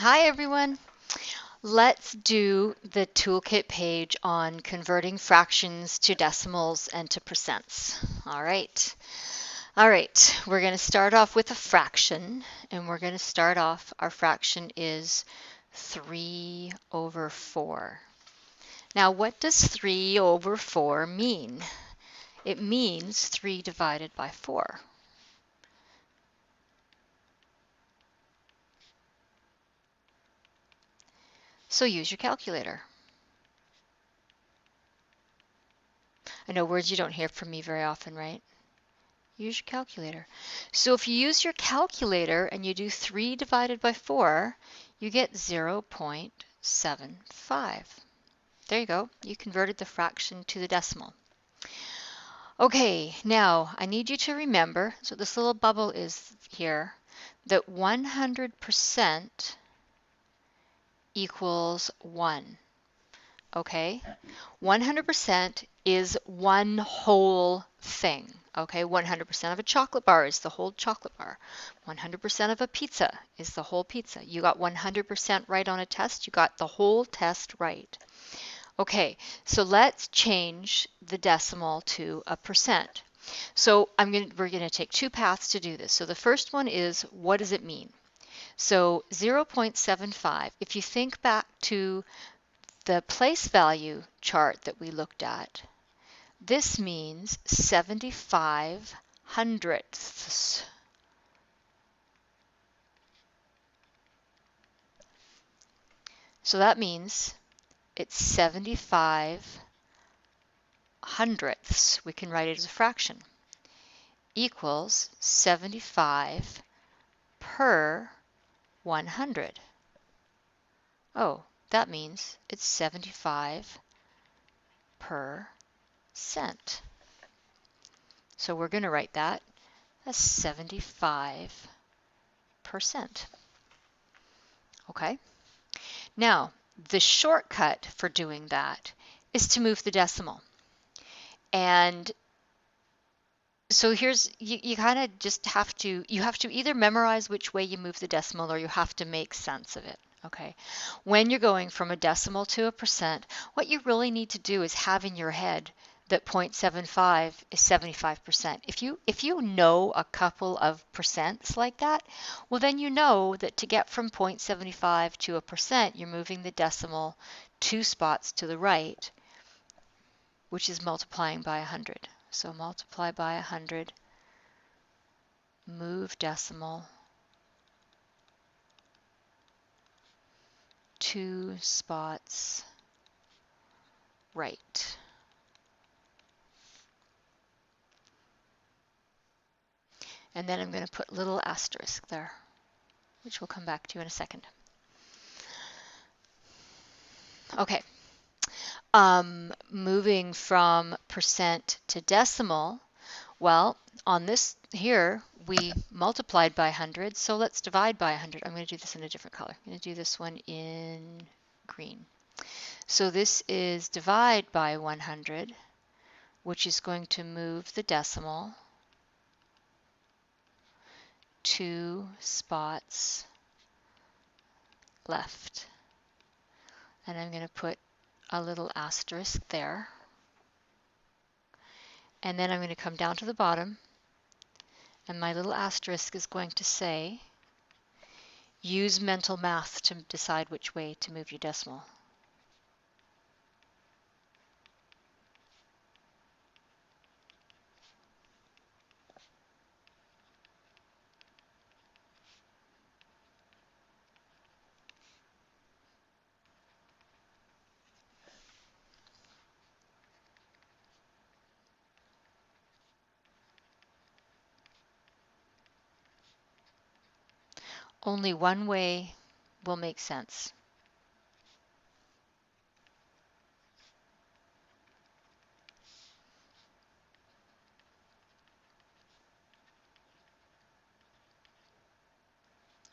Hi everyone. Let's do the toolkit page on converting fractions to decimals and to percents. All right. We're going to start off with a fraction, and we're going to start off, our fraction is 3 over 4. Now, what does 3 over 4 mean? It means 3 divided by 4. So use your calculator. I know words you don't hear from me very often, right? Use your calculator. So if you use your calculator and you do 3 divided by 4, you get 0.75. There you go. You converted the fraction to the decimal. Okay, now I need you to remember, so this little bubble is here, that 100% equals 1. Okay? 100% is one whole thing. Okay, 100% of a chocolate bar is the whole chocolate bar. 100% of a pizza is the whole pizza. You got 100% right on a test, you got the whole test right. Okay, so let's change the decimal to a percent. So we're going to take two paths to do this. So the first one is, what does it mean? So 0.75, if you think back to the place value chart that we looked at, this means 75 hundredths. So that means it's 75 hundredths. We can write it as a fraction. Equals 75 per 100. Oh, that means it's 75 per cent. So we're going to write that as 75%. Okay? Now, the shortcut for doing that is to move the decimal. And so here's, you kind of just have to either memorize which way you move the decimal, or you have to make sense of it. Okay, when you're going from a decimal to a percent, what you really need to do is have in your head that 0.75 is 75%. If you know a couple of percents like that, well then you know that to get from 0.75 to a percent, you're moving the decimal 2 spots to the right, which is multiplying by 100. So multiply by 100, move decimal 2 spots right. And then I'm going to put a little asterisk there, which we'll come back to in a second. Okay, moving from percent to decimal, well, on this here, we multiplied by 100, so let's divide by 100. I'm going to do this in a different color. I'm going to do this one in green. So this is divide by 100, which is going to move the decimal 2 spots left. And I'm going to put a little asterisk there. And then I'm going to come down to the bottom, and my little asterisk is going to say, use mental math to decide which way to move your decimal. Only one way will make sense.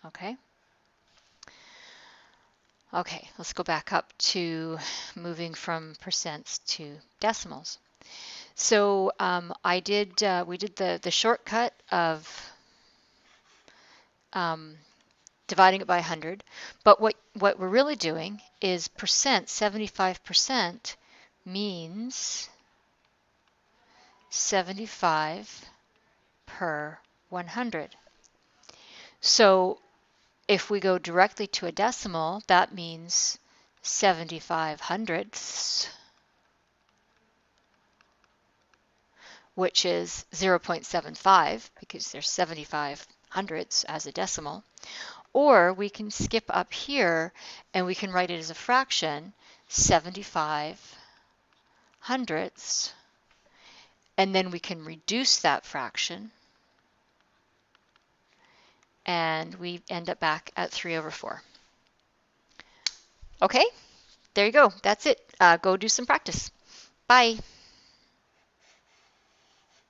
Okay? Okay, let's go back up to moving from percents to decimals. So we did the shortcut of dividing it by 100. But what we're really doing is percent, 75% means 75 per 100. So if we go directly to a decimal, that means 75 hundredths, which is 0.75 because there's 75 hundredths as a decimal. Or we can skip up here and we can write it as a fraction, 75 hundredths, and then we can reduce that fraction, and we end up back at 3/4. Okay, there you go. That's it. Go do some practice. Bye.